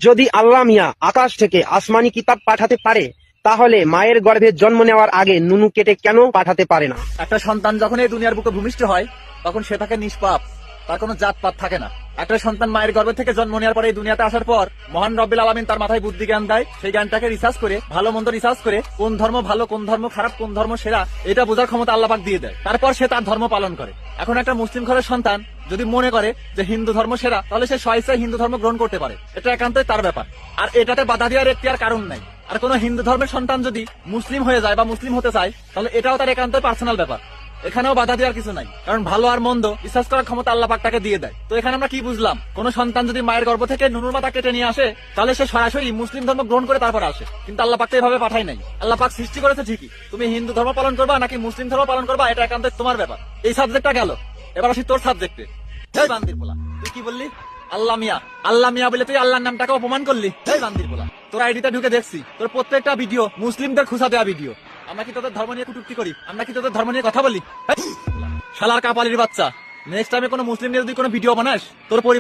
যদি আল্লাহ মিয়া আকাশ থেকে আসমানি কিতাব পাঠাতে পারে, তাহলে মায়ের গর্ভে জন্ম নেওয়ার আগে নুনু কেটে কেন পাঠাতে পারে না? একটা সন্তান যখন এই দুনিয়ার বুকে ভূমিষ্ঠ হয় তখন সে থাকে নিষ্পাপ, তার কোনো জাতপাত থাকে না। একটা সন্তান মায়ের গর্ভ থেকে জন্ম নেওয়ার পরে এই দুনিয়াতে আসার পর মহান রব্বিল আলামিন তার মাথায় বুদ্ধি জ্ঞান দেয়। সেই জ্ঞানটাকে রিসার্চ করে, ভালো মন্দ রিসার্চ করে, কোন ধর্ম ভালো, কোন ধর্ম খারাপ, কোন ধর্ম সেরা, এটা বোঝার ক্ষমতা আল্লাহ পাক দিয়ে দেয়। তারপর সে তার ধর্ম পালন করে। এখন একটা মুসলিম ঘরের সন্তান যদি মনে করে যে হিন্দু ধর্ম সেরা, তাহলে সে স্বেচ্ছায় হিন্দু ধর্ম গ্রহণ করতে পারে, এটা একান্তই তার ব্যাপার। আর এটাতে বাধা দেওয়ার একটি আর কারণ নাই। আর কোন হিন্দু ধর্মের সন্তান যদি মুসলিম হয়ে যায় বা মুসলিম হতে চায়, তাহলে এটাও তার একান্তই পার্সোনাল ব্যাপার, এখানেও বাধা দেওয়ার কিছু নাই। কারণ ভালো আর মন্দ রিসার্চ করার ক্ষমতা আল্লাহ পাক তাকে দিয়ে দেয়। তো এখানে আমরা কি বুঝলাম? কোন সন্তান যদি মায়ের গর্ভ থেকে নুনুর মাথা কেটে নিয়ে আসে, তাহলে সে সরাসরি মুসলিম ধর্ম গ্রহণ করে তারপর আসে। কিন্তু আল্লাহ পাক তো এভাবে পাঠায় নাই। আল্লাহ পাক সৃষ্টি করেছে ঠিকই, তুমি হিন্দু ধর্ম পালন করবা নাকি মুসলিম ধর্ম পালন করবা, এটা একান্তই তোমার ব্যাপার। এই সাবজেক্টটা গেল, এবার আসি তোর সাবজেক্টে। এই বান্দির পোলা, তুই কি বললি? আল্লাহ মিয়া, আল্লাহ মিয়া বলে তুই আল্লাহর নামটাকে অপমান করলি। এই বান্দির পোলা, তোর আইডিতে ঢুকে দেখছি তোর প্রত্যেকটা ভিডিও মুসলিমদের খুশা দেওয়া ভিডিও। আমরা কি তোদের ধর্ম নিয়ে কটূক্তি করি? আমরা কি তোদের ধর্ম নিয়ে কথা বলি? শালার কাপালির বাচ্চা, নেক্সট টাইমে কোনো মুসলিম নিয়ে যদি কোনো ভিডিও বানাস, তোর পরিবার